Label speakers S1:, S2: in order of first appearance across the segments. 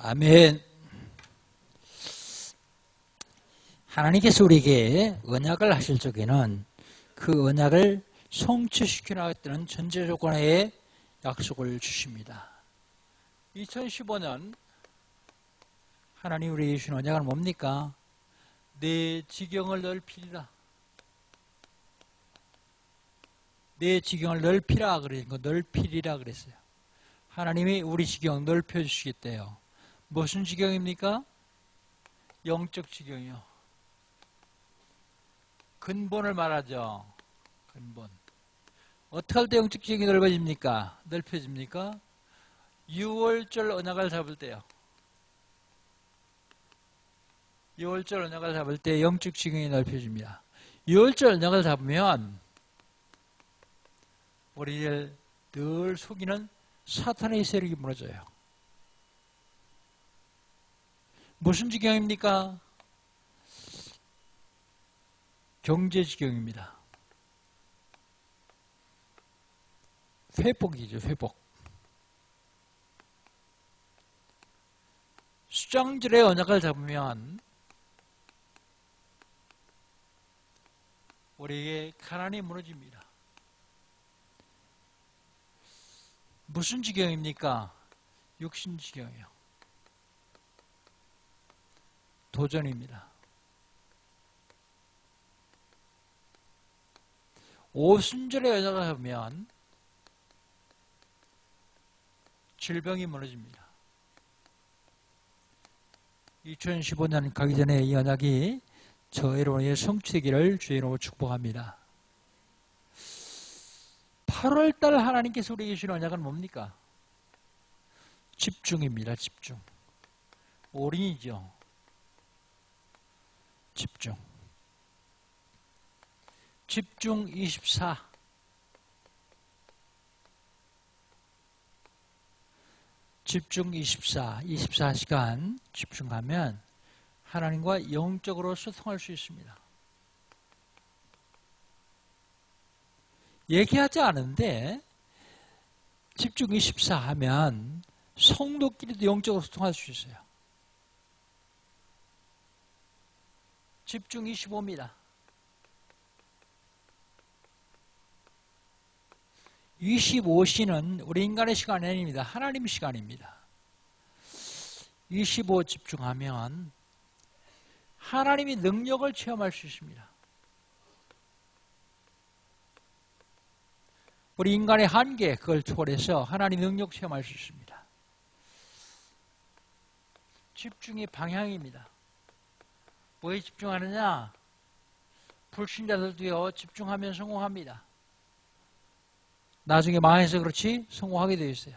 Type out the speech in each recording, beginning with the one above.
S1: 아멘. 하나님께서 우리에게 언약을 하실 적에는 그 언약을 성취시켜 나가겠다는 전제 조건의 약속을 주십니다. 2015년 하나님 우리에게 주신 언약은 뭡니까? 내 지경을 넓히리라. 내 지경을 넓히라 그러니까 넓히리라 그랬어요. 하나님이 우리 지경 넓혀주시겠대요. 무슨 지경입니까? 영적 지경이요. 근본을 말하죠. 근본. 어떻게 할 때 영적 지경이 넓어집니까? 넓혀집니까? 6월절 언약을 잡을 때요. 6월절 언약을 잡을 때 영적 지경이 넓혀집니다. 6월절 언약을 잡으면 우리를 늘 속이는 사탄의 세력이 무너져요. 무슨 지경입니까? 경제 지경입니다. 회복이죠, 회복. 수장절의 언약을 잡으면 우리에게 가난이 무너집니다. 무슨 지경입니까? 육신 지경이요. 도전입니다. 오순절의 언약을 하면 질병이 무너집니다. 2015년 가기 전에 이 언약이 저 여러분의 성취되기를 주의 이름으로 축복합니다. 8월달 하나님께서 우리에게 주신 언약은 뭡니까? 집중입니다. 집중. 올인이죠. 집중. 집중 24. 집중 24. 24시간 집중하면 하나님과 영적으로 소통할 수 있습니다. 얘기하지 않은데 집중 24 하면 성도끼리도 영적으로 소통할 수 있어요. 집중 25입니다. 25시는 우리 인간의 시간이 아닙니다. 하나님 시간입니다. 25 집중하면 하나님의 능력을 체험할 수 있습니다. 우리 인간의 한계, 그걸 초월해서 하나님의 능력 체험할 수 있습니다. 집중의 방향입니다. 뭐에 집중하느냐? 불신자들도요, 집중하면 성공합니다. 나중에 망해서 그렇지 성공하게 되어 있어요.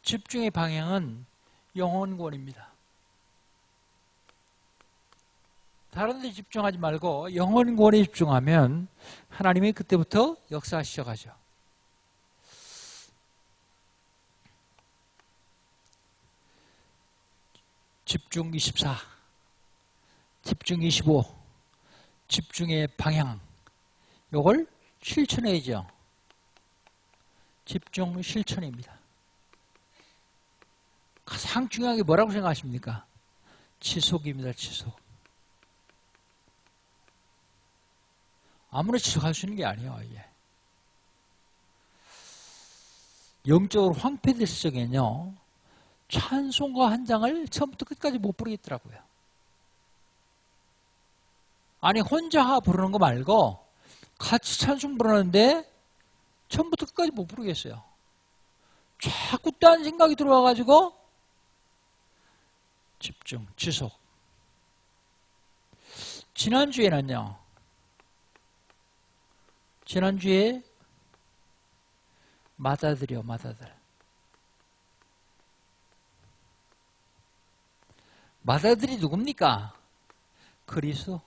S1: 집중의 방향은 영혼구원입니다. 다른 데 집중하지 말고 영혼구원에 집중하면 하나님이 그때부터 역사 시작하죠. 집중 24, 집중 25, 집중의 방향, 이걸 실천해야죠. 집중 실천입니다. 가장 중요한 게 뭐라고 생각하십니까? 지속입니다. 지속. 아무나 지속할 수 있는 게 아니에요. 이게. 영적으로 황폐됐을 적에는요, 찬송가 한 장을 처음부터 끝까지 못 부르겠더라고요. 아니 혼자 부르는 거 말고 같이 찬송 부르는데 처음부터 끝까지 못 부르겠어요. 자꾸 딴 생각이 들어와가지고 집중, 지속. 지난주에는요, 지난주에 마다들이요, 마다들. 마다들이 누굽니까? 그리스도.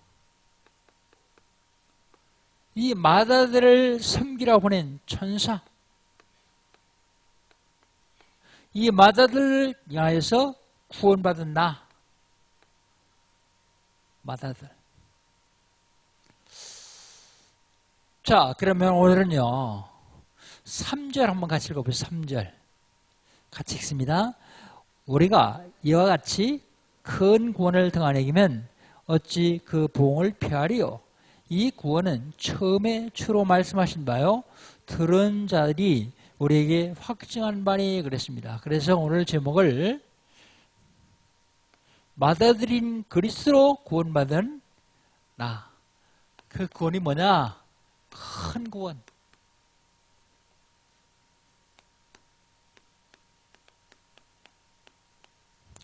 S1: 이 마다들을 섬기라 보낸 천사. 이 마다들을 향해서 구원받은 나. 마다들. 자, 그러면 오늘은요, 3절 한번 같이 읽어보세요. 3절. 같이 읽습니다. 우리가 이와 같이 큰 구원을 등한에기면 어찌 그 보응을 피하리요. 이 구원은 처음에 주로 말씀하신 바요. 들은 자들이 우리에게 확증한 바니 그랬습니다. 그래서 오늘 제목을 받아들인 그리스도로 구원받은 나. 그 구원이 뭐냐? 큰 구원.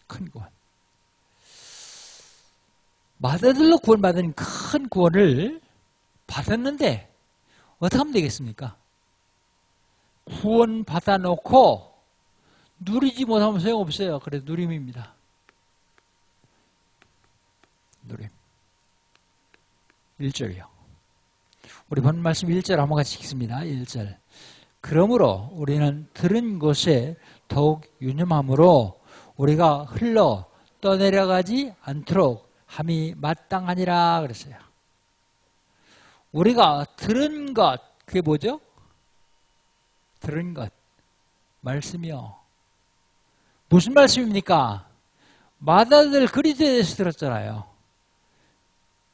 S1: 큰 구원. 마다들로 구원받은 큰 구원을 받았는데 어떻게 하면 되겠습니까? 구원 받아놓고 누리지 못하면 소용없어요. 그래서 누림입니다. 누림. 1절이요. 우리 본 말씀 1절 한번 같이 읽습니다. 1절. 그러므로 우리는 들은 것에 더욱 유념함으로 우리가 흘러 떠내려가지 않도록 함이 마땅하니라 그랬어요. 우리가 들은 것, 그게 뭐죠? 들은 것, 말씀이요. 무슨 말씀입니까? 마다들 그리스도에 대해서 들었잖아요.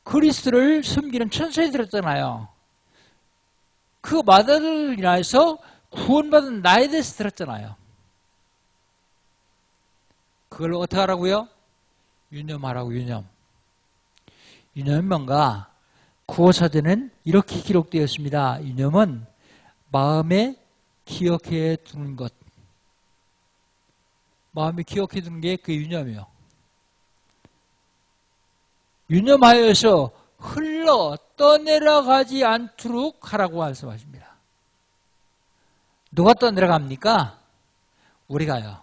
S1: 그리스도를 섬기는 천사에 들었잖아요. 그 마다들 인하여서 구원받은 나에 대해서 들었잖아요. 그걸 어떻게 하라고요? 유념하라고, 유념. 유념은 뭔가? 구호사전은 이렇게 기록되었습니다. 유념은 마음에 기억해 두는 것. 마음에 기억해 두는 게 그 유념이요. 유념하여서 흘러 떠내려가지 않도록 하라고 말씀하십니다. 누가 떠내려갑니까? 우리가요.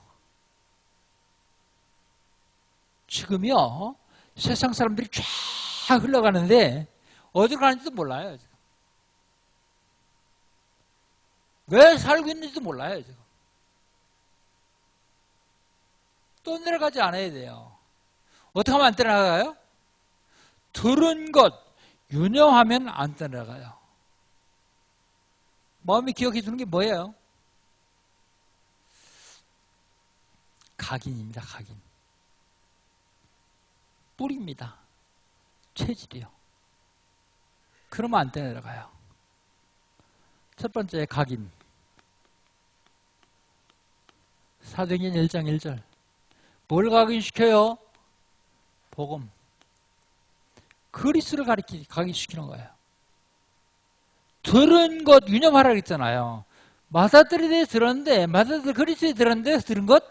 S1: 지금요, 세상 사람들이 쫙 흘러가는데 어디로 가는지도 몰라요. 지금. 왜 살고 있는지도 몰라요. 지금. 떠내려가지 않아야 돼요. 어떻게 하면 안 떠내려가요? 들은 것, 유념하면 안 떠내려가요. 마음이 기억해 주는 게 뭐예요? 각인입니다. 각인. 뿌리입니다. 체질이요. 그러면 안 떠내려가요. 첫 번째 각인. 사도행전 1장 1절. 뭘 각인시켜요? 복음. 그리스도를 각인시키는 거예요. 들은 것 유념하라 그랬잖아요. 마다들에 대해 들었는데, 마다들 그리스도에 들었는데 들은 것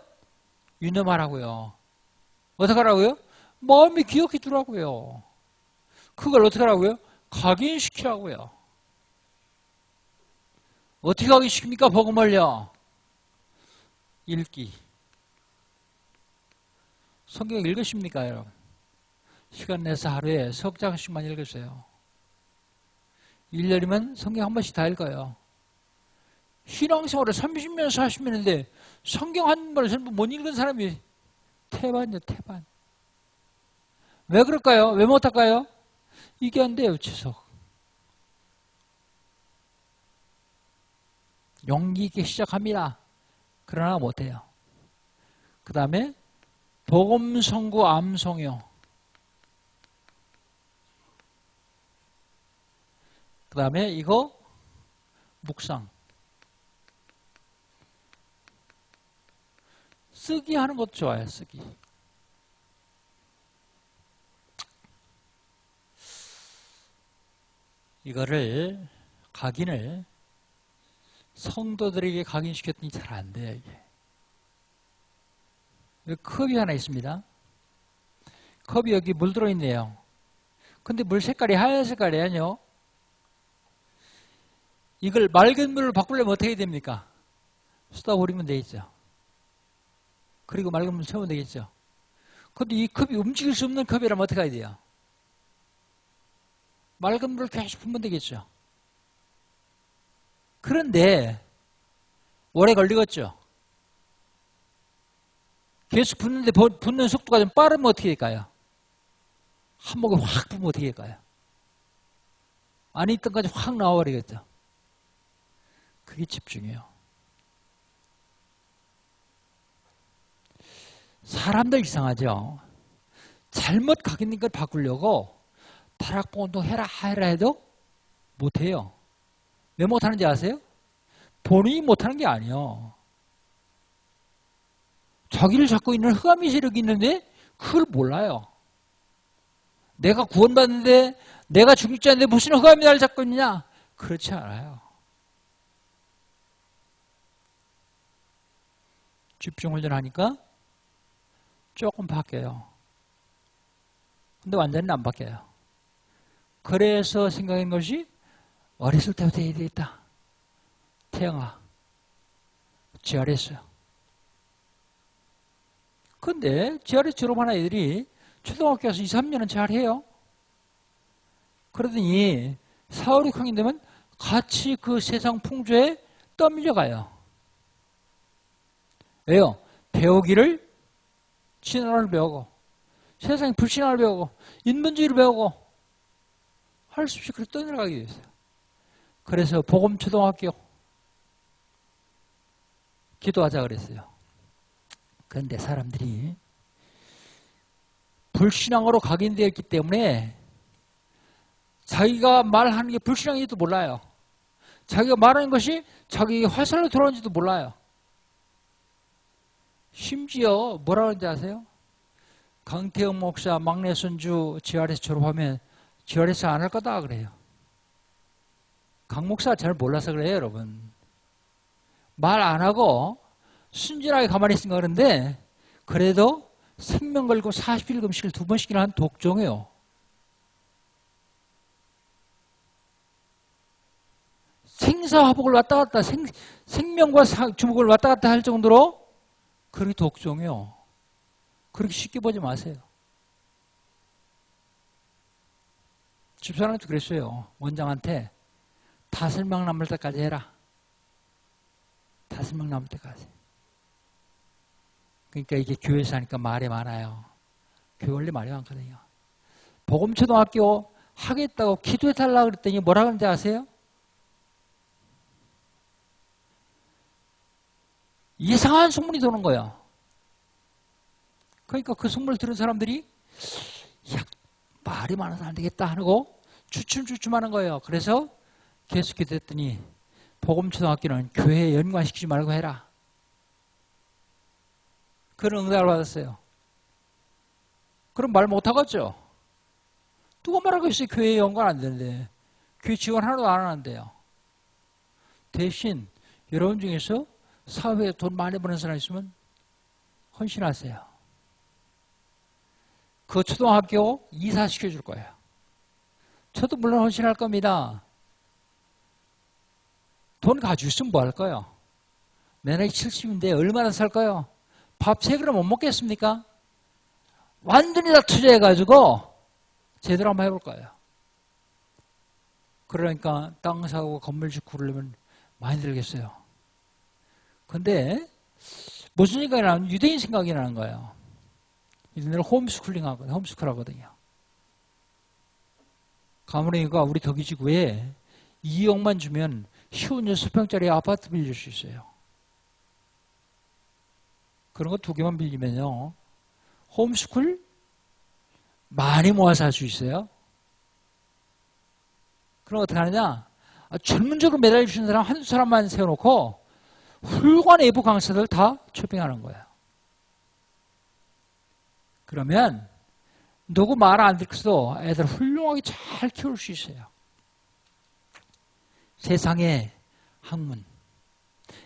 S1: 유념하라고요. 어떻게 하라고요? 마음이 기억해 두라고요. 그걸 어떻게 하라고요? 각인시키라고요. 어떻게 각인시킵니까? 복음을요. 읽기. 성경 읽으십니까, 여러분? 시간 내서 하루에 석 장씩만 읽으세요. 1년이면 성경 한 번씩 다 읽어요. 신앙생활을 30년, 40년인데 성경 한 번을 전부 못 읽은 사람이 태반이죠, 태반. 왜 그럴까요? 왜 못할까요? 이게 안 돼요, 지속. 용기 있게 시작합니다. 그러나 못해요. 그 다음에 복음 선고 암송요. 그 다음에 이거 묵상. 쓰기 하는 것도 좋아요. 쓰기. 이거를 각인을 성도들에게 각인시켰더니 잘 안 돼요. 이게. 여기 컵이 하나 있습니다. 컵이 여기 물 들어있네요. 근데 물 색깔이 하얀 색깔이 아니요. 이걸 맑은 물로 바꾸려면 어떻게 됩니까? 쏟아버리면 되겠죠. 그리고 맑은 물 채우면 되겠죠. 근데 이 컵이 움직일 수 없는 컵이라면 어떻게 해야 돼요? 맑은 물을 계속 부으면 되겠죠. 그런데 오래 걸리겠죠. 계속 붓는데 붓는 속도가 좀 빠르면 어떻게 될까요? 한 목에 확 부으면 어떻게 될까요? 안에 있던 까지 확 나와버리겠죠. 그게 집중이에요. 사람들 이상하죠. 잘못 각인 걸 바꾸려고 다락방 운동 해라 해도 못해요. 왜 못하는지 아세요? 본인이 못하는 게 아니에요. 자기를 잡고 있는 흑암의 세력이 있는데 그걸 몰라요. 내가 구원받는데 내가 중직자 인데 무슨 흑암이 나를 잡고 있느냐? 그렇지 않아요. 집중훈련하니까 조금 바뀌어요. 근데 완전히 안 바뀌어요. 그래서 생각한 것이 어렸을 때부터 해야 되겠다. 태영아, GR했어요. 근데 GRS 졸업한 아이들이 초등학교 가서 2, 3년은 잘해요. 그러더니 4, 5, 6학년 되면 같이 그 세상 풍조에 떠밀려가요. 왜요? 배우기를 진화를 배우고 세상에 불신앙을 배우고 인본주의를 배우고 할 수 없이 그렇게 떠내려가게 됐어요. 그래서 복음초등학교 기도하자 그랬어요. 그런데 사람들이 불신앙으로 각인되어 있기 때문에 자기가 말하는 게 불신앙인지도 몰라요. 자기가 말하는 것이 자기에게 화살로 돌아오는지도 몰라요. 심지어 뭐라고 하는지 아세요? 강태영 목사 막내 손주 GRS 졸업하면 GRS 안 할 거다 그래요. 강 목사가 잘 몰라서 그래요, 여러분. 말 안 하고 순진하게 가만히 있으니까 그런데 그래도 생명 걸고 40일 금식을 2번씩이나 한 독종이에요. 생사화복을 왔다 갔다 생명과 주목을 왔다 갔다 할 정도로 그렇게 독종이요. 그렇게 쉽게 보지 마세요. 집사람도 그랬어요. 원장한테 5명 남을 때까지 해라. 5명 남을 때까지. 그러니까 이게 교회에서 하니까 말이 많아요. 교회 원래 말이 많거든요. 복음초등학교 하겠다고 기도해달라고 그랬더니 뭐라 그러는지 아세요? 이상한 소문이 도는 거예요. 그러니까 그 소문을 들은 사람들이 야, 말이 많아서 안 되겠다 하고 주춤주춤하는 거예요. 그래서 계속 기도했더니 복음초등학교는 교회에 연관시키지 말고 해라. 그런 응답을 받았어요. 그럼 말 못하겠죠? 누가 말하고 있어요? 교회에 연관 안 되는데. 교회 지원 하나도 안 하는데요. 대신 여러분 중에서 사회에 돈 많이 버는 사람 있으면 헌신하세요. 그 초등학교 이사시켜 줄 거예요. 저도 물론 헌신할 겁니다. 돈 가지고 있으면 뭐 할 거예요? 내 나이 70인데 얼마나 살까요? 밥 3그릇 못 먹겠습니까? 완전히 다 투자해가지고 제대로 한번 해볼 거예요. 그러니까 땅 사고 건물 짓고 그러려면 많이 들겠어요. 근데 무슨 생각이 나면 유대인 생각이 나는 거예요. 유대인들은 홈스쿨링 하거든요. 홈스쿨 하거든요. 가문이가 우리 덕이지구에 2억만 주면 쉬운 6평짜리 아파트 빌릴 수 있어요. 그런 거 2개만 빌리면요. 홈스쿨 많이 모아서 할 수 있어요. 그럼 어떻게 하느냐? 전문적으로 매달 주시는 사람 한두 사람만 세워놓고 훌륭한 외부 강사들 다 초빙하는 거예요. 그러면 누구 말 안 듣고도 애들 훌륭하게 잘 키울 수 있어요. 세상의 학문,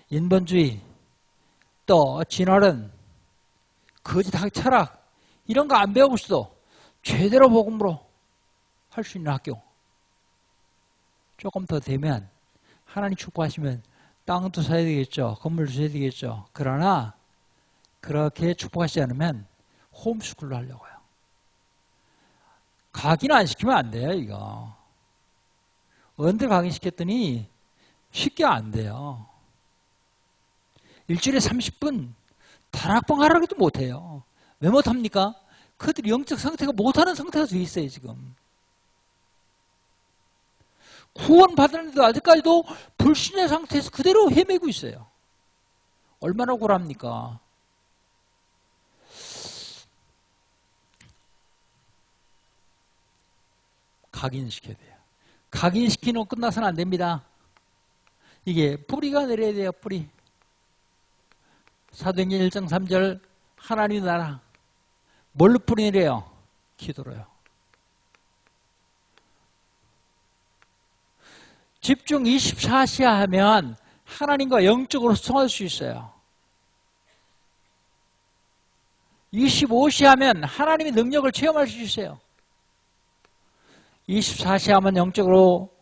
S1: 인본주의, 또 진화론, 거짓학 철학 이런 거 안 배워보셔도 제대로 복음으로 할 수 있는 학교. 조금 더 되면 하나님 축복하시면 땅도 사야 되겠죠. 건물도 사야 되겠죠. 그러나 그렇게 축복하시지 않으면 홈스쿨로 하려고요. 각인 안 시키면 안 돼요, 이거. 언제 각인시켰더니 쉽게 안 돼요. 일주일에 30분 다락방 하라고 해도 못해요. 왜 못합니까? 그들이 영적 상태가 못하는 상태가 돼 있어요, 지금. 구원 받았는데도 아직까지도 불신의 상태에서 그대로 헤매고 있어요. 얼마나 억울합니까? 각인시켜야 돼요. 각인시키는 거 끝나서는 안 됩니다. 이게 뿌리가 내려야 돼요. 뿌리. 사도행전 1장 3절 하나님 나라. 뭘로 뿌리 내려요? 기도로요. 집중 24시야 하면 하나님과 영적으로 소통할 수 있어요. 25시 하면 하나님의 능력을 체험할 수 있어요. 24시 하면 영적으로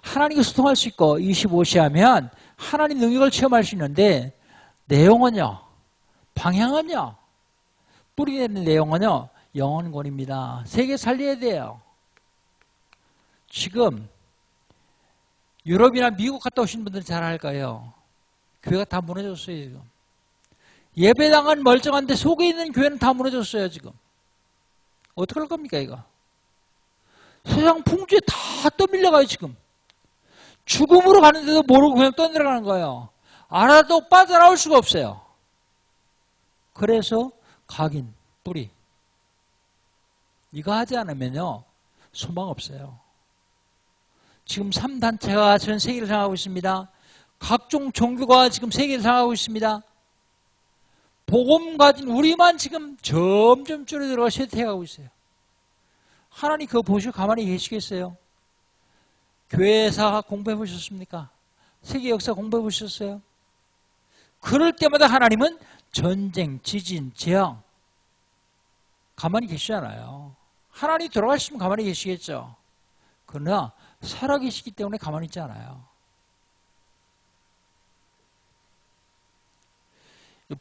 S1: 하나님과 소통할 수 있고 25시 하면 하나님 능력을 체험할 수 있는데 내용은요. 방향은요. 뿌리내는 내용은요. 영혼권입니다. 세계 살려야 돼요. 지금 유럽이나 미국 갔다 오신 분들은 잘 알 거예요. 교회가 다 무너졌어요. 지금. 예배당은 멀쩡한데 속에 있는 교회는 다 무너졌어요. 지금. 어떻게 할 겁니까 이거? 세상 풍조에 다 떠밀려가요. 지금. 죽음으로 가는데도 모르고 그냥 떠내려가는 거예요. 알아도 빠져나올 수가 없어요. 그래서 각인, 뿌리. 이거 하지 않으면요. 소망 없어요. 지금 3단체가 전 세계를 향하고 있습니다. 각종 종교가 지금 세계를 향하고 있습니다. 복음 가진 우리만 지금 점점 줄어들어가 쇠퇴해가고 있어요. 하나님 그거 보시고 가만히 계시겠어요? 교회사 공부해 보셨습니까? 세계 역사 공부해 보셨어요? 그럴 때마다 하나님은 전쟁, 지진, 재앙 가만히 계시잖아요. 하나님 돌아가시면 가만히 계시겠죠. 그러나 살아계시기 때문에 가만히 있지 않아요.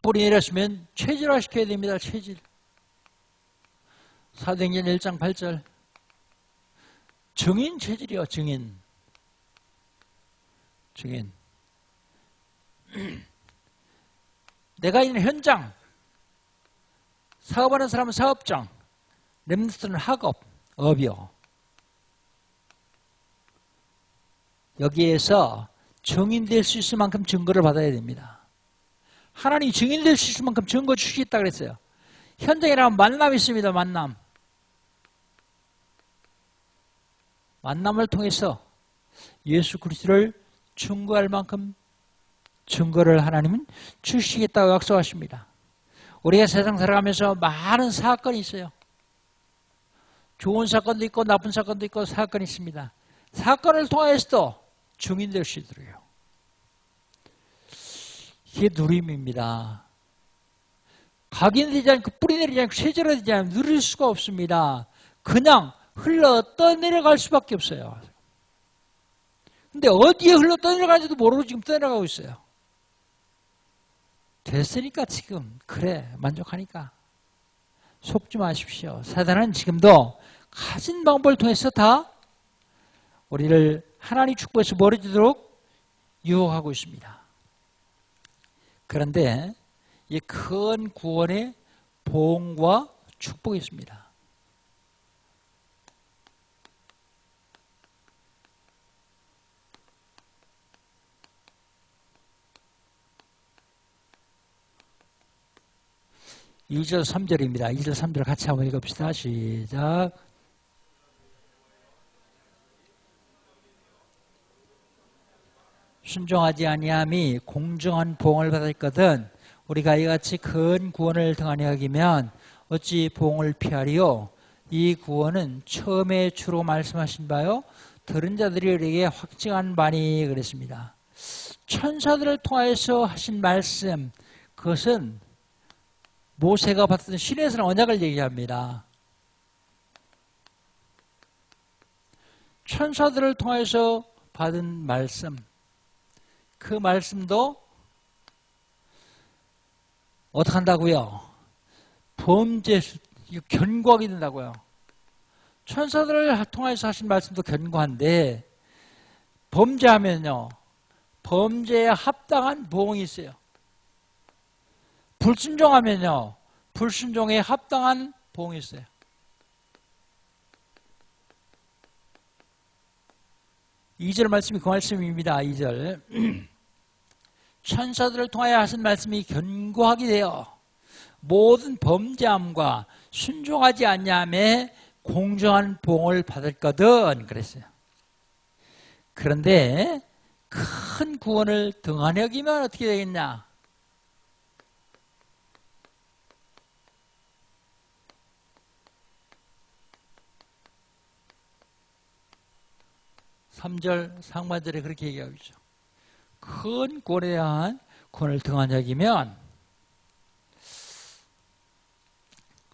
S1: 뿌리 내렸으면 체질화시켜야 됩니다. 체질. 사도행전 1장 8절 증인 체질이요. 증인. 증인. 내가 있는 현장, 사업하는 사람은 사업장, 렘넌트는 학업, 업이요. 여기에서 증인될 수 있을 만큼 증거를 받아야 됩니다. 하나님이 증인될 수 있을 만큼 증거 주시겠다 그랬어요. 현장이라면 만남이 있습니다. 만남을 통해서 예수 그리스도를 증거할 만큼 증거를 하나님은 주시겠다고 약속하십니다. 우리가 세상 살아가면서 많은 사건이 있어요. 좋은 사건도 있고 나쁜 사건도 있고 사건이 있습니다. 사건을 통해서도 증인될 수 있도록요. 이게 누림입니다. 각인되지 않고 뿌리내리지 않고 쇠절하지 않으면 누릴 수가 없습니다. 그냥 흘러 떠내려갈 수밖에 없어요. 근데 어디에 흘러 떠내려가는지도 모르고 지금 떠내려가고 있어요. 됐으니까 지금 그래 만족하니까 속지 마십시오. 사단은 지금도 가진 방법을 통해서 다 우리를 하나님 축복에서 멀어지도록 유혹하고 있습니다. 그런데 이 큰 구원의 보응과 축복이 있습니다. (2절) (3절입니다) 2절 3절 같이 한번 읽읍시다. 시작. 순종하지 아니함이 공정한 보응을 받았거든 우리가 이같이 큰 구원을 등한히 여기면 어찌 보응을 피하리요? 이 구원은 처음에 주로 말씀하신 바요 들은 자들이 우리에게 확증한 바니 그랬습니다. 천사들을 통해서 하신 말씀 그것은 모세가 받던 신에서는 언약을 얘기합니다. 천사들을 통해서 받은 말씀 그 말씀도 어떻게 한다고요? 범죄, 견고하게 된다고요. 천사들을 통해서 하신 말씀도 견고한데 범죄하면요. 범죄에 합당한 보응이 있어요. 불순종하면요. 불순종에 합당한 보응이 있어요. (2절) 말씀이 그 말씀입니다. (2절) 천사들을 통하여 하신 말씀이 견고하게 되어 모든 범죄함과 순종하지 아니함에 공정한 보응을 받을 거든 그랬어요. 그런데 큰 구원을 등한히 여기면 어떻게 되겠냐? 삼절 상반절에 그렇게 얘기하고 있죠. 큰 구원에 대한 구원을 등한히 여기면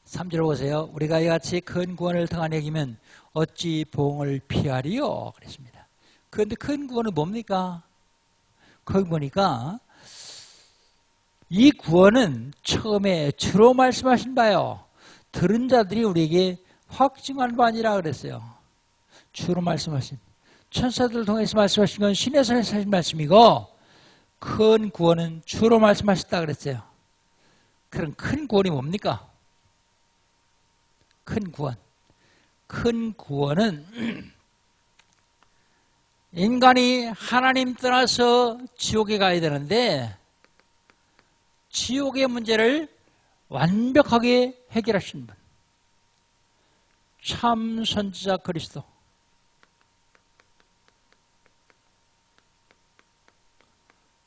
S1: 3절 보세요. 우리가 이같이 큰 구원을 등한히 여기면 어찌 보응을 피하리요? 그랬습니다. 그런데 큰 구원은 뭡니까? 거기 보니까 이 구원은 처음에 주로 말씀하신 바요. 들은 자들이 우리에게 확증한 바 아니라 그랬어요. 주로 말씀하신. 천사들을 통해서 말씀하신 건 신의 손에서 하신 말씀이고 큰 구원은 주로 말씀하셨다 그랬어요. 그럼 큰 구원이 뭡니까? 큰 구원. 큰 구원은 인간이 하나님 떠나서 지옥에 가야 되는데 지옥의 문제를 완벽하게 해결하신 분. 참 선지자 그리스도.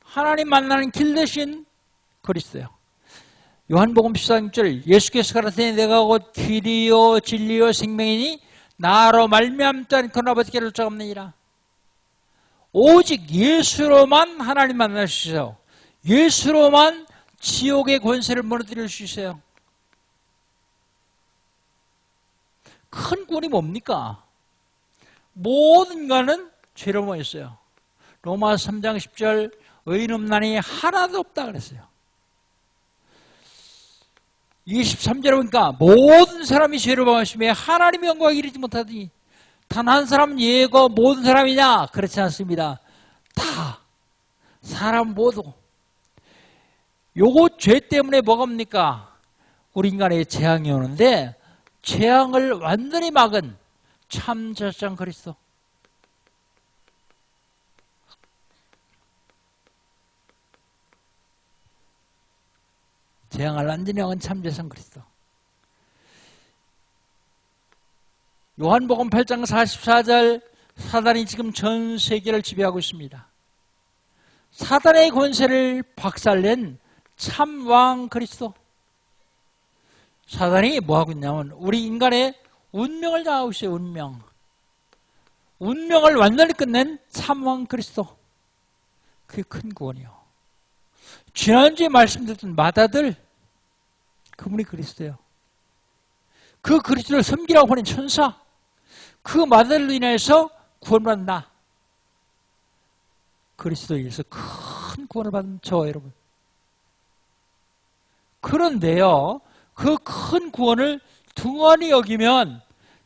S1: 하나님 만나는 길 대신 그리스도요. 요한복음 14절 예수께서 가라사대 내가 곧 길이요 진리요 생명이니 나로 말미암지 않고는 아버지께 이를 자 없느니라. 오직 예수로만 하나님 만날 수 있어요. 예수로만 지옥의 권세를 무너뜨릴 수 있어요. 큰 구원이 뭡니까? 모든 인간은 죄로 모였어요. 로마서 3장 10절 의인 없나니 하나도 없다 그랬어요. 23절에 보니까 모든 사람이 죄로 범하심에 하나님의 영광에 이르지 못하더니 단 한 사람은 예고 모든 사람이냐? 그렇지 않습니다. 다 사람 모두. 요거 죄 때문에 뭐가 옵니까? 우리 인간에 재앙이 오는데 재앙을 완전히 막은 참 저장 그리스도. 재앙을 완전히 막은 참 저장 그리스도. 요한복음 8장 44절 사단이 지금 전 세계를 지배하고 있습니다. 사단의 권세를 박살낸 참 왕 그리스도. 사단이 뭐하고 있냐면 우리 인간의 운명을 장하고 있어요. 운명. 운명을 완전히 끝낸 참 왕 그리스도. 그게 큰 구원이요. 지난주에 말씀드렸던 마다들 그분이 그리스도예요. 그 그리스도를 섬기라고 보낸 천사. 그 마다들로 인해서 구원받나. 그리스도에 의해서 큰 구원을 받은 저 여러분. 그런데요, 그 큰 구원을 등한히 여기면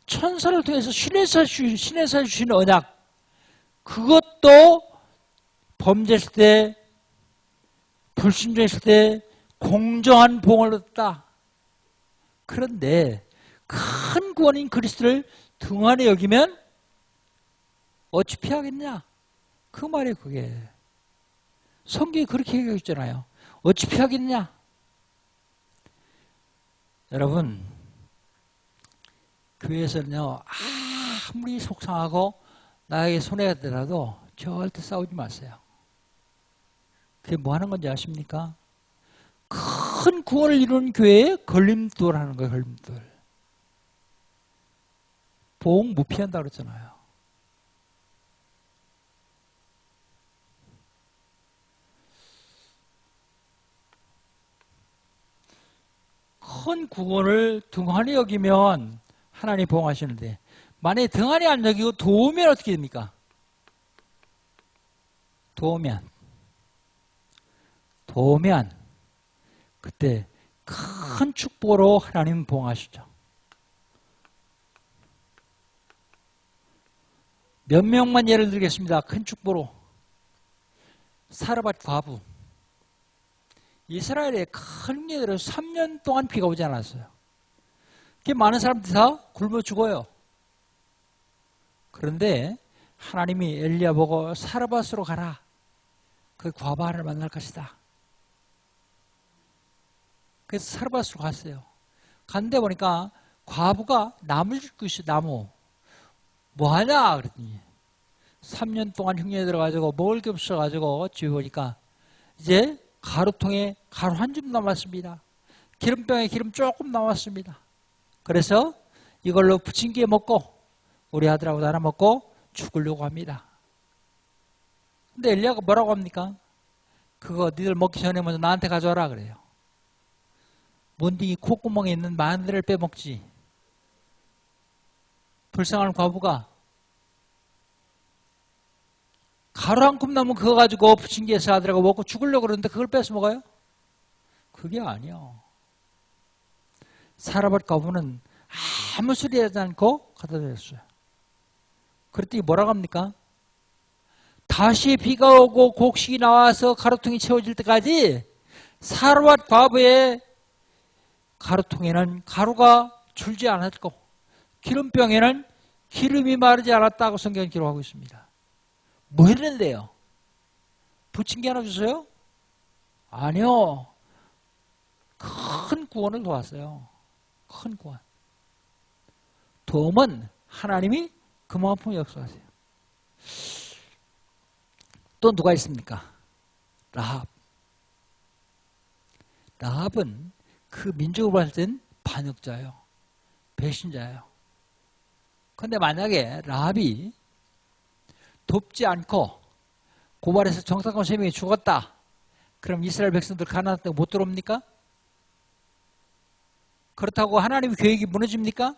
S1: 천사를 통해서 신에서 주신 언약, 그것도 범죄했을 때, 불순종했을 때 공정한 보응을 얻었다. 그런데 큰 구원인 그리스도를 등한히 여기면 어찌 피하겠냐? 그 말이 그게. 성경이 그렇게 얘기하고 있잖아요. 어찌 피하겠냐? 여러분, 교회에서는요, 아무리 속상하고 나에게 손해가 되더라도 절대 싸우지 마세요. 그게 뭐 하는 건지 아십니까? 큰 구원을 이루는 교회에 걸림돌 하는 거예요, 걸림돌. 보응 못 피한다고 그랬잖아요. 큰 구원을 등한히 여기면 하나님 보응하시는데 만약에 등한히 안 여기고 도우면 어떻게 됩니까? 도우면 그때 큰 축복으로 하나님 보응하시죠. 몇 명만 예를 들겠습니다. 큰 축복으로. 사르밧 과부. 이스라엘에 큰 예로 3년 동안 비가 오지 않았어요. 그게 많은 사람들이 다 굶어 죽어요. 그런데 하나님이 엘리야 보고 사르밧으로 가라. 그 과부를 만날 것이다. 그래서 사르밧으로 갔어요. 간데 보니까 과부가 나무를 줍고 있어. 나무. 뭐하냐 그랬더니 3년 동안 흉년에 들어가지고 먹을 게 없어가지고 집에 보니까 이제 가루통에 가루 한 줌 남았습니다. 기름병에 기름 조금 남았습니다. 그래서 이걸로 부침개 먹고 우리 아들하고 나눠 먹고 죽으려고 합니다. 근데 엘리야가 뭐라고 합니까? 그거 니들 먹기 전에 먼저 나한테 가져와라 그래요. 문둥이 콧구멍에 있는 마늘을 빼먹지. 불쌍한 과부가 가루 한 컵 남으면 그거 가지고 부침개에서 아들하고 먹고 죽으려고 그러는데 그걸 뺏어 먹어요? 그게 아니요. 사라밧 과부는 아무 소리 하지 않고 갖다 드렸어요. 그랬더니 뭐라고 합니까? 다시 비가 오고 곡식이 나와서 가루통이 채워질 때까지 사라밧 과부의 가루통에는 가루가 줄지 않았고 기름병에는 기름이 마르지 않았다고 성경은 기록하고 있습니다. 뭐 했는데요? 부침개 하나 주세요? 아니요. 큰 구원을 도왔어요. 큰 구원. 도움은 하나님이 그만큼 역사하세요. 또 누가 있습니까? 라합. 라합은 그 민족으로 봤을 땐 반역자예요. 배신자예요. 그런데 만약에 라합이 돕지 않고 고발해서 정탐꾼 3명이 죽었다. 그럼 이스라엘 백성들 가나안 땅 못 들어옵니까? 그렇다고 하나님의 계획이 무너집니까?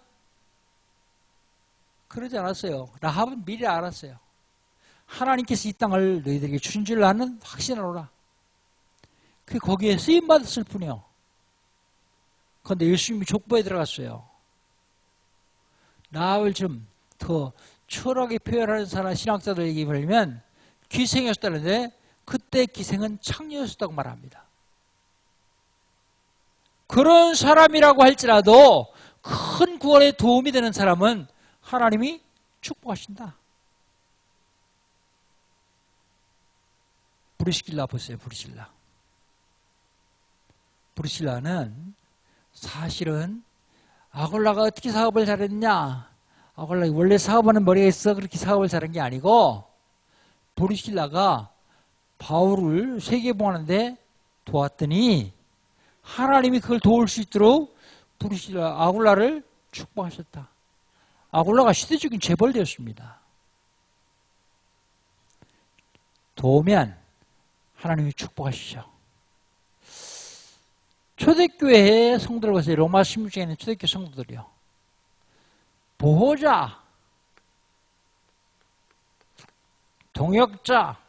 S1: 그러지 않았어요. 라합은 미리 알았어요. 하나님께서 이 땅을 너희들에게 주신 줄 아는 확신을 오라. 그 거기에 쓰임받았을 뿐이요. 그런데 예수님이 족보에 들어갔어요. 라합을 좀 더 추하게 표현하는 사람 신학자들 얘기에 보면 기생이었다는데 그때 기생은 창녀였다고 말합니다. 그런 사람이라고 할지라도 큰 구원에 도움이 되는 사람은 하나님이 축복하신다. 브리스길라 보세요. 브리실라는 사실은 아골라가 어떻게 사업을 잘했냐? 아골라 원래 사업하는 머리가 있어 그렇게 사업을 잘한 게 아니고 브리실라가 바울을 세계봉하는데 도왔더니 하나님이 그걸 도울 수 있도록 브리실라 아골라를 축복하셨다. 아골라가 시대적인 재벌되었습니다. 도우면 하나님이 축복하시죠. 초대교회의 성도들 보세요. 로마 16장에 있는 초대교회 성도들이요. 보호자, 동역자,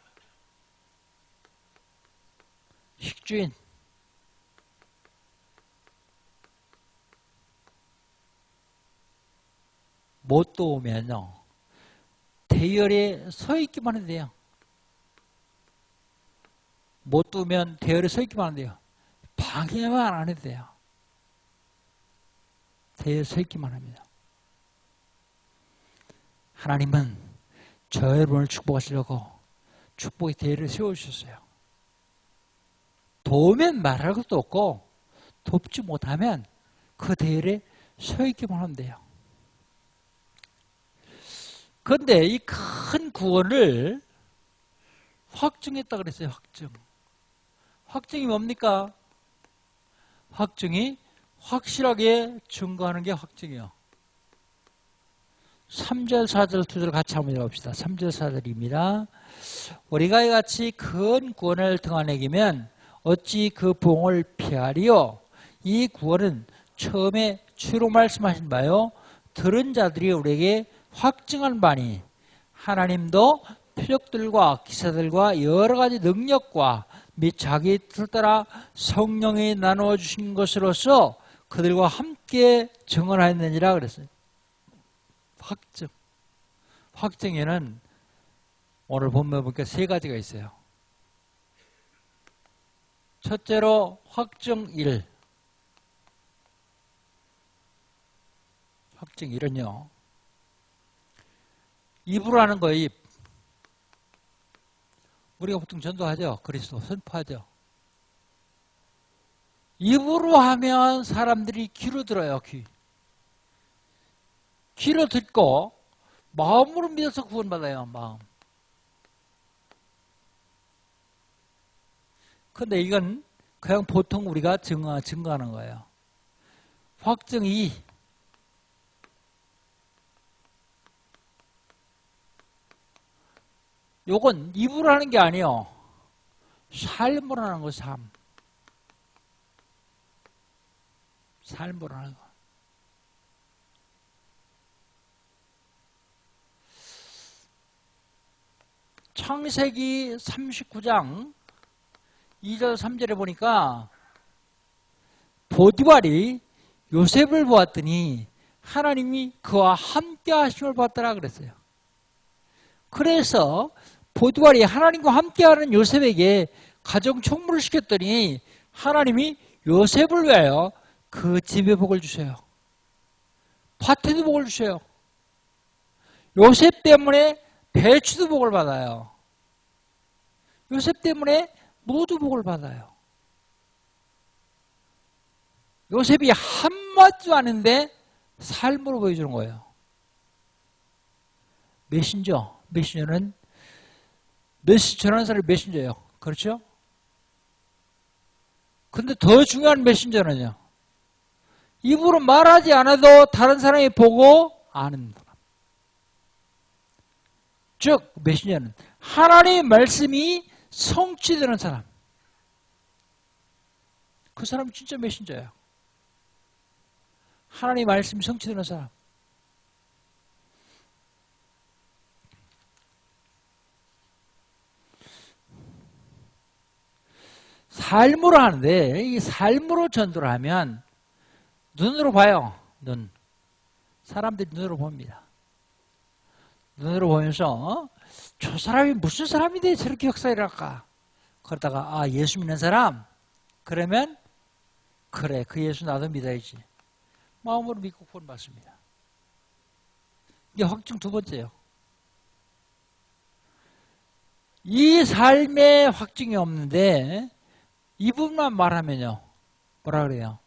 S1: 식주인, 못 도우면요. 대열에 서 있기만 해도 돼요. 못 도우면 대열에 서 있기만 하면 돼요. 방해만 안 해도 돼요. 대열에 서 있기만 합니다. 하나님은 저 여러분을 축복하시려고 축복의 대열을 세워주셨어요. 도우면 말할 것도 없고 돕지 못하면 그 대열에 서 있기만 하면 돼요. 그런데 이 큰 구원을 확증했다 그랬어요. 확증이 뭡니까? 확증이 확실하게 증거하는 게 확증이에요. 3절, 4절, 2절 같이 한번 읽어봅시다. 3절, 4절입니다. 우리가 이같이 큰 구원을 등한해기면 어찌 그 봉을 피하리요? 이 구원은 처음에 주로 말씀하신 바요. 들은 자들이 우리에게 확증한 바니 하나님도 표적들과 기사들과 여러 가지 능력과 및 자기 뜻을 따라 성령이 나누어 주신 것으로서 그들과 함께 증언하였느니라 그랬어요. 확증에는 오늘 본문에 보니까 3가지가 있어요. 첫째로 확증 1. 확증 1은요. 입으로 하는 거예요. 입. 우리가 보통 전도하죠. 그리스도 선포하죠. 입으로 하면 사람들이 귀로 들어요. 귀. 귀로 듣고 마음으로 믿어서 구원받아요. 마음. 근데 이건 그냥 보통 우리가 증거하는 거예요. 확증 2. 요건 입으로 하는 게 아니에요. 삶으로 하는 거, 삶. 삶으로 하는 거. 창세기 39장 2절 3절에 보니까 보디발이 요셉을 보았더니 하나님이 그와 함께 하심을 봤더라 그랬어요. 그래서 보디발이 하나님과 함께하는 요셉에게 가정 총무를 시켰더니 하나님이 요셉을 위하여 그 집에 복을 주셔요. 밭에도 복을 주셔요. 요셉 때문에 배추도 복을 받아요. 요셉 때문에 모두 복을 받아요. 요셉이 한마디도 아는데 삶으로 보여주는 거예요. 메신저는 메시지 전하는 사람이 메신저예요. 그렇죠? 근데 더 중요한 메신저는요. 입으로 말하지 않아도 다른 사람이 보고 아는 사람. 즉 메신저는 하나님의 말씀이 성취되는 사람. 그 사람이 진짜 메신저예요. 하나님의 말씀이 성취되는 사람. 삶으로 하는데 이 삶으로 전도를 하면 눈으로 봐요. 눈. 사람들이 눈으로 봅니다. 눈으로 보면서 저 사람이 무슨 사람인데 저렇게 역사를 할까? 그러다가 아 예수 믿는 사람? 그러면 그래 그 예수 나도 믿어야지. 마음으로 믿고 구원 받습니다. 이게 확증 두 번째예요. 이 삶에 확증이 없는데 이 부분만 말하면요. 뭐라 그래요?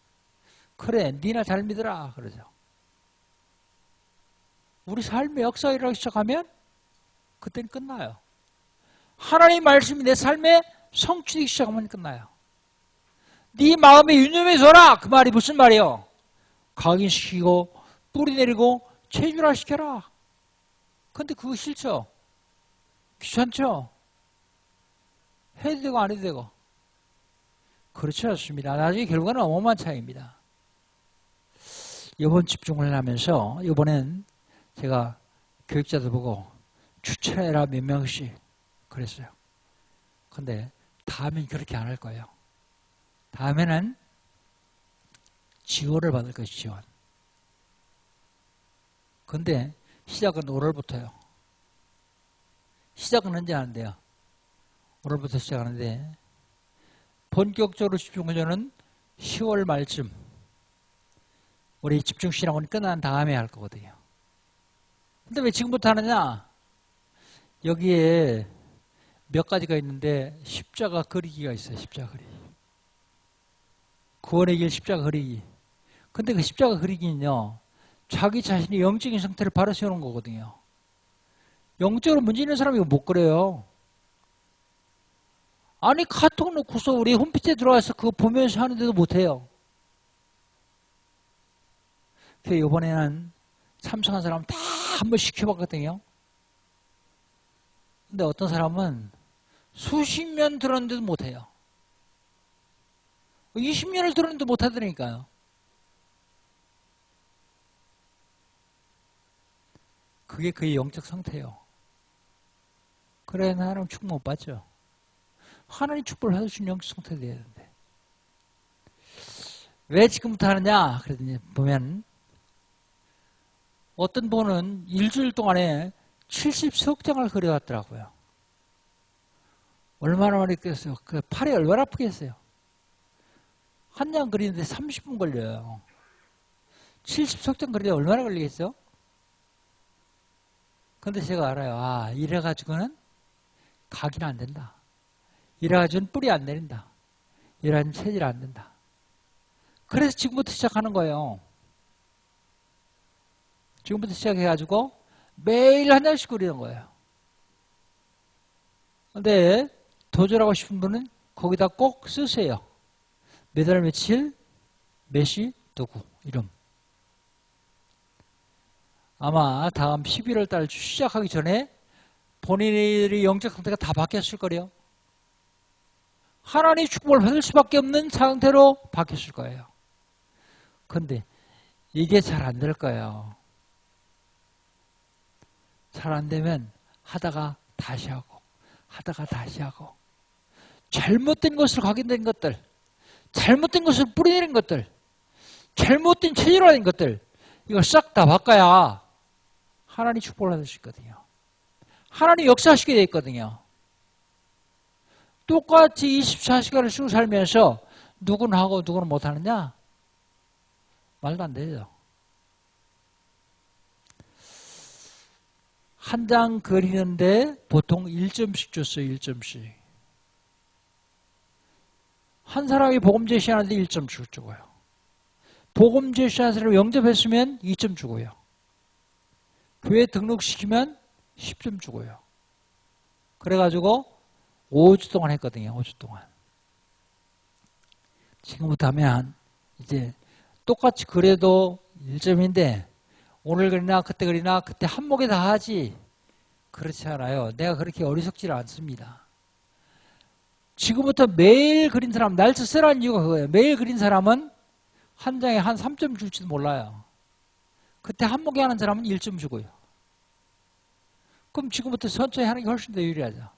S1: 그래 니나 잘 믿어라 그러죠. 우리 삶의 역사가 일어나기 시작하면 그때는 끝나요. 하나님 말씀이 내 삶에 성취되기 시작하면 끝나요. 네 마음에 유념해줘라 그 말이 무슨 말이에요? 각인시키고 뿌리 내리고 체질화시켜라. 근데 그거 싫죠? 귀찮죠? 해도 되고 안 해도 되고 그렇지 않습니다. 나중에 결과는 어마어마한 차이입니다. 이번 집중을 하면서 이번엔 제가 교육자들 보고 추천해라 몇 명씩 그랬어요. 근데 다음엔 그렇게 안 할 거예요. 다음에는 지원을 받을 것이 지원. 근데 시작은 5월부터요. 시작은 언제 하는데요? 5월부터 시작하는데 본격적으로 집중훈련은 10월 말쯤 우리 집중신학원이 끝난 다음에 할 거거든요. 근데 왜 지금부터 하느냐? 여기에 몇 가지가 있는데 십자가 그리기가 있어요. 십자가 그리기. 구원의 길 십자가 그리기. 근데 그 십자가 그리기는요. 자기 자신의 영적인 상태를 바로 세우는 거거든요. 영적으로 문제 있는 사람이 못 그래요. 아니 카톡 놓고서 우리 홈페이지에 들어와서 그거 보면서 하는데도 못해요. 그래서 이번에는 참석한 사람 다 한번 시켜봤거든요. 근데 어떤 사람은 수십 년 들었는데도 못해요. 20년을 들었는데 못하더라니까요. 그게 그의 영적 상태예요. 그래 하나님 축복 못 받죠. 하나님 축복을 받을 수 있는 영적 상태가 돼야 되는데 왜 지금부터 하느냐 그랬더니 보면 어떤 분은 일주일 동안에 70석 장을 그려왔더라고요. 얼마나 많이 그렸어요. 그 팔이 얼마나 아프겠어요. 한 장 그리는데 30분 걸려요. 70석 장 그리는데 얼마나 걸리겠어요? 근데 제가 알아요. 아, 이래가지고는 각이는 안 된다. 이래가지고는 뿌리 안 내린다. 이래가지고는 체질 안 된다. 그래서 지금부터 시작하는 거예요. 지금부터 시작해가지고 매일 한 장씩 그리는 거예요. 근데 도전하고 싶은 분은 거기다 꼭 쓰세요. 매달 며칠, 몇 시, 누구, 이름. 아마 다음 11월 달 시작하기 전에 본인의 영적 상태가 다 바뀌었을 거래요. 하나님의 축복을 받을 수밖에 없는 상태로 바뀌었을 거예요. 근데 이게 잘 안 될 거예요. 잘 안 되면 하다가 다시 하고 하다가 다시 하고 잘못된 것을 각인된 것들, 잘못된 것을 뿌리내린 것들, 잘못된 체질화된 것들, 이걸 싹 다 바꿔야 하나님 축복을 받을 수 있거든요. 하나님 역사하시게 되어 있거든요. 똑같이 24시간을 쓰고 살면서 누구는 하고 누구는 못하느냐? 말도 안 되죠. 한 장 그리는데 보통 1점씩 줬어요. 1점씩. 한 사람이 복음 제시하는데 1점 주고요. 복음 제시하는 사람이 영접했으면 2점 주고요. 교회 등록시키면 10점 주고요. 그래가지고 5주 동안 했거든요. 5주 동안. 지금부터 하면 이제 똑같이 그래도 1점인데 오늘 그리나 그때 그리나 그때 한목에 다 하지. 그렇지 않아요. 내가 그렇게 어리석지를 않습니다. 지금부터 매일 그린 사람, 날짜 쓰라는 이유가 그거예요. 매일 그린 사람은 한 장에 한 3점 줄지도 몰라요. 그때 한목에 하는 사람은 1점 주고요. 그럼 지금부터 천천히 하는 게 훨씬 더 유리하죠.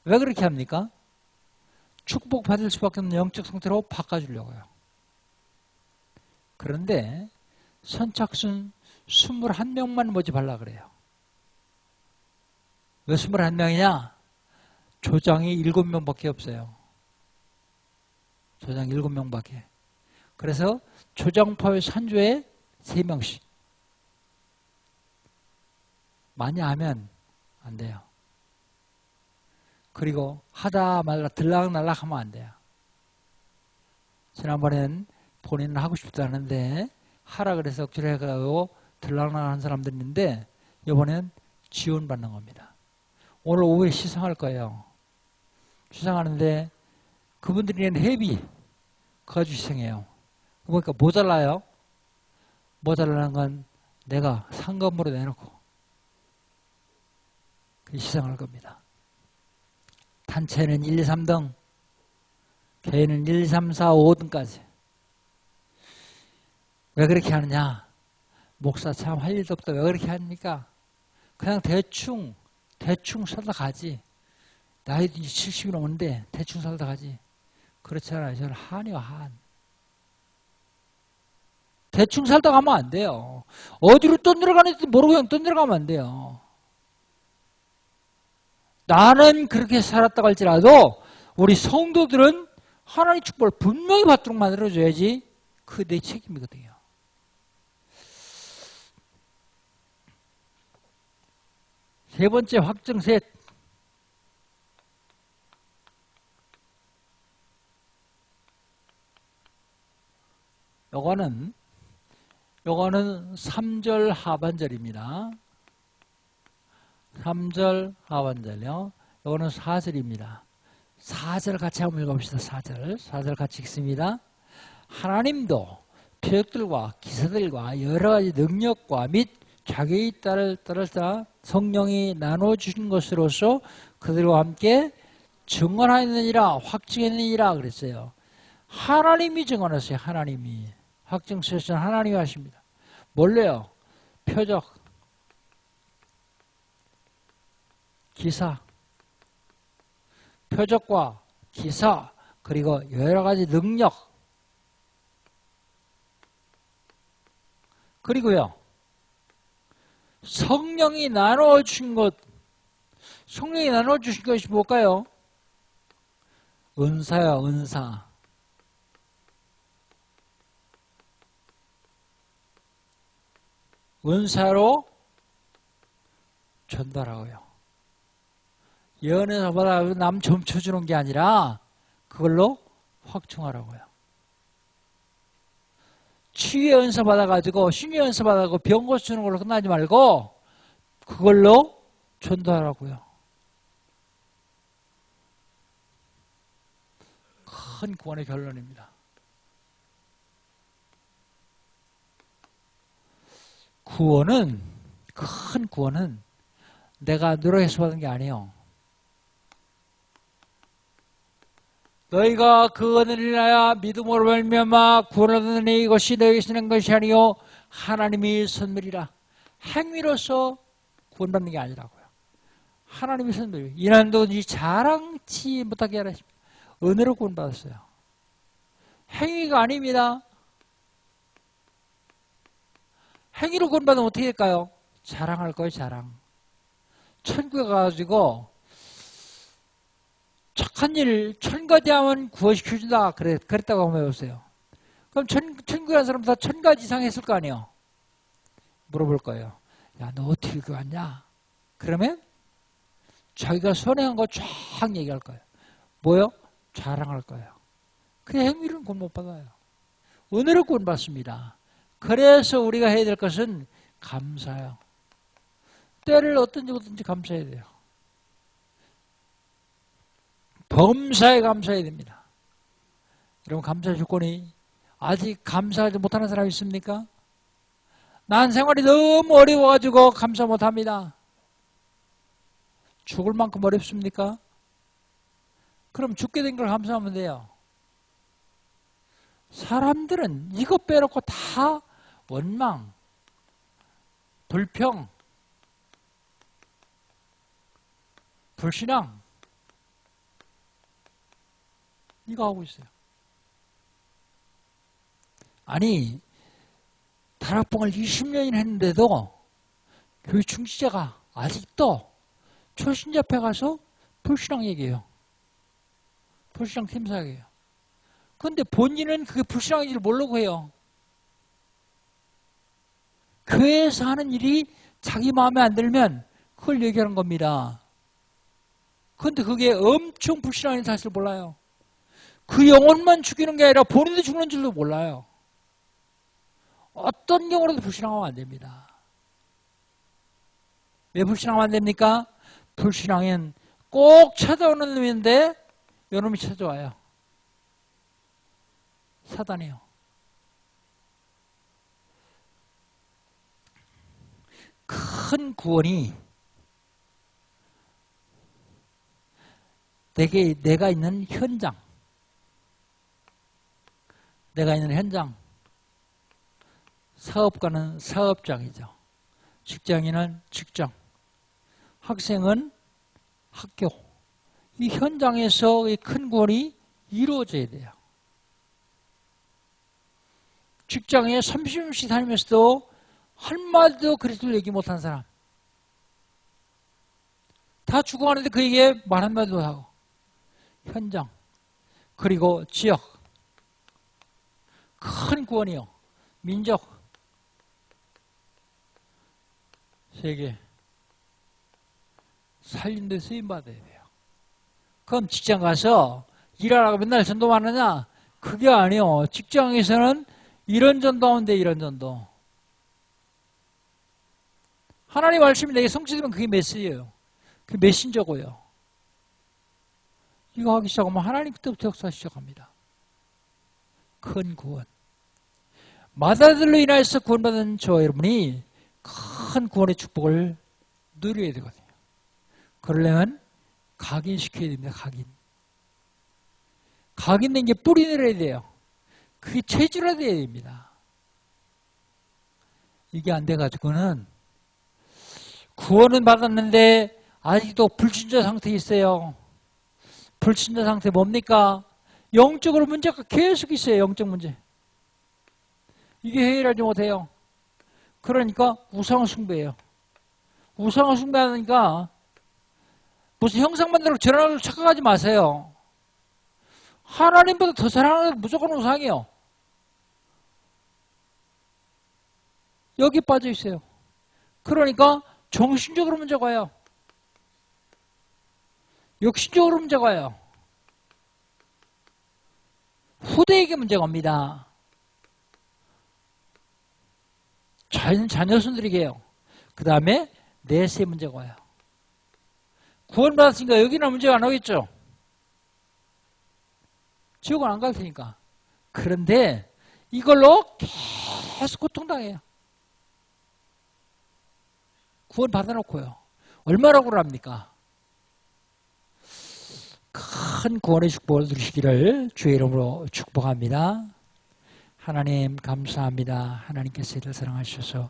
S1: 왜 그렇게 합니까? 축복 받을 수밖에 없는 영적 상태로 바꿔주려고요. 그런데 선착순 21명만 모집하려고 그래요. 왜 21명이냐? 조장이 7명밖에 없어요. 조장 7명밖에. 그래서 조장 포함해서 한 주에 3명씩. 많이 하면 안 돼요. 그리고 하다 말다 들락날락 하면 안 돼요. 지난번엔 본인은 하고 싶지 않은데 하라 그래서 억지로 해가지고 들락날락 하는 사람들이 있는데 이번엔 지원받는 겁니다. 오늘 오후에 시상할 거예요. 시상하는데 그분들이 낸 회비 그거 가지고 시상해요. 보니까 모자라요. 모자라는 건 내가 상금으로 내놓고 시상할 겁니다. 단체는 1, 2, 3등, 개인은 1, 2, 3, 4, 5등까지. 왜 그렇게 하느냐? 목사 참 할 일도 없다. 왜 그렇게 합니까? 그냥 대충 살다 가지. 나이도 이제 70이 넘었는데 대충 살다 가지. 그렇지 않아요. 저는 한이요, 한. 대충 살다 가면 안 돼요. 어디로 떠내려가는지 모르고 그냥 떠내려가면 안 돼요. 나는 그렇게 살았다고 할지라도 우리 성도들은 하나님 축복을 분명히 받도록 만들어줘야지 그게 내 책임이거든요. 세 번째 확정셋. 요거는 3절 하반절입니다. 3절 하반절요. 요거는 4절입니다. 4절 같이 한번 읽어봅시다. 4절 같이 읽습니다. 하나님도 표적들과 기사들과 여러 가지 능력과 및 자기의 따라서 성령이 나눠주신 것으로서 그들과 함께 증언하였느니라 확증했느니라 그랬어요. 하나님이 증언했어요. 하나님이. 확증서는 하나님이 하십니다. 뭘래요? 표적, 기사, 표적과 기사, 그리고 여러 가지 능력, 그리고요 성령이 나눠주신 것. 성령이 나눠주신 것이 뭘까요? 은사요, 은사. 은사로 전달하고요. 예언에서 받아 남 점쳐주는 게 아니라 그걸로 확증하라고요. 치유의 은사 받아가지고 신유의 은사 받아가지고 병 고치는 걸로 끝나지 말고 그걸로 전도하라고요. 큰 구원의 결론입니다. 큰 구원은 내가 노력해서 받은 게 아니에요. 너희가 그 은혜를 인하여 믿음으로 말미암아 구원을 얻으니 이것이 너희에게 있는 것이 아니요 하나님의 선물이라. 행위로서 구원받는 게 아니라고요. 하나님의 선물. 이난도 자랑치 못하게 하라. 은혜로 구원받았어요. 행위가 아닙니다. 행위로 구원받으면 어떻게 할까요? 자랑할 거예요, 자랑. 천국에 가가지고 착한 일 1000가지 하면 구원시켜준다. 그랬다고 한번 해보세요. 그럼 천국에 간 사람 다 1000가지 이상 했을 거 아니에요? 물어볼 거예요. 야, 너 어떻게 이거 왔냐? 그러면 자기가 선행한 거 쫙 얘기할 거예요. 뭐요? 자랑할 거예요. 그 행위는 구원 못 받아요. 은혜로 구원 받습니다. 그래서 우리가 해야 될 것은 감사해요. 때를 어떤지 감사해야 돼요. 범사에 감사해야 됩니다. 여러분 감사 조건이 아직 감사하지 못하는 사람이 있습니까? 난 생활이 너무 어려워가지고 감사 못합니다. 죽을 만큼 어렵습니까? 그럼 죽게 된 걸 감사하면 돼요. 사람들은 이것 빼놓고 다 원망, 불평, 불신앙 이거 하고 있어요. 아니 다락방을 20년이나 했는데도 교회 중지자가 아직도 초신자 앞에 가서 불신앙 얘기해요. 불신앙 팀사예요. 그런데 본인은 그게 불신앙인지를 모르고 해요. 교회에서 하는 일이 자기 마음에 안 들면 그걸 얘기하는 겁니다. 그런데 그게 엄청 불신앙인 사실을 몰라요. 그 영혼만 죽이는 게 아니라 본인도 죽는 줄도 몰라요. 어떤 경우라도 불신앙하면 안 됩니다. 왜 불신앙하면 안 됩니까? 불신앙은 꼭 찾아오는 놈인데 요놈이 찾아와요. 사단이요. 큰 구원이 내가 있는 현장, 사업가는 사업장이죠. 직장인은 직장, 학생은 학교. 이 현장에서 이 큰 구원이 이루어져야 돼요. 직장에 30년씩 다니면서도 한마디도 그리스도를 얘기 못한 사람. 다 죽어가는데 그에게 말 한마디도 하고. 현장, 그리고 지역. 큰 구원이요. 민족, 세계. 살린 데 쓰임받아야 돼요. 그럼 직장 가서 일하라고 맨날 전도만 하느냐? 그게 아니요. 직장에서는 이런 전도하면 돼, 이런 전도. 하나님 말씀이 내게 성취되면 그게 메시지예요. 그게 메신저고요. 이거 하기 시작하면 하나님 그때부터 역사하기 시작합니다. 큰 구원. 마다들로 인하여서 구원받은 저와 여러분이 큰 구원의 축복을 누려야 되거든요. 그러려면 각인시켜야 됩니다. 각인된 게 뿌리 내려야 돼요. 그게 체질화되어야 됩니다. 이게 안 돼가지고는 구원은 받았는데 아직도 불신자 상태에 있어요. 불신자 상태 뭡니까? 영적으로 문제가 계속 있어요. 영적 문제. 이게 해결하지 못해요. 그러니까 우상 숭배예요. 우상을 숭배하니까 무슨 형상 만들고 저런 걸 착각하지 마세요. 하나님보다 더 사랑하는 건 무조건 우상이에요. 여기 빠져 있어요. 그러니까 정신적으로 문제가 와요. 육신적으로 문제가 와요. 후대에게 문제가 옵니다. 자녀손들에게요. 그 다음에 내세 문제가 와요. 구원받았으니까 여기는 문제가 안 오겠죠. 지옥은 안 갈 테니까. 그런데 이걸로 계속 고통당해요. 구원 받아놓고요. 얼마라고 합니까? 큰 구원의 축복을 누리시기를 주의 이름으로 축복합니다. 하나님 감사합니다. 하나님께서 이를 사랑하셔서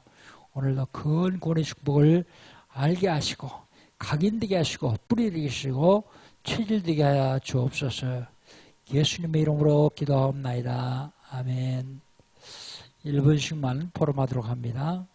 S1: 오늘도 큰 구원의 축복을 알게 하시고 각인되게 하시고 뿌리되게 하시고 체질되게 하여 주옵소서. 예수님의 이름으로 기도하옵나이다. 아멘. 1분씩만 포럼하도록 합니다.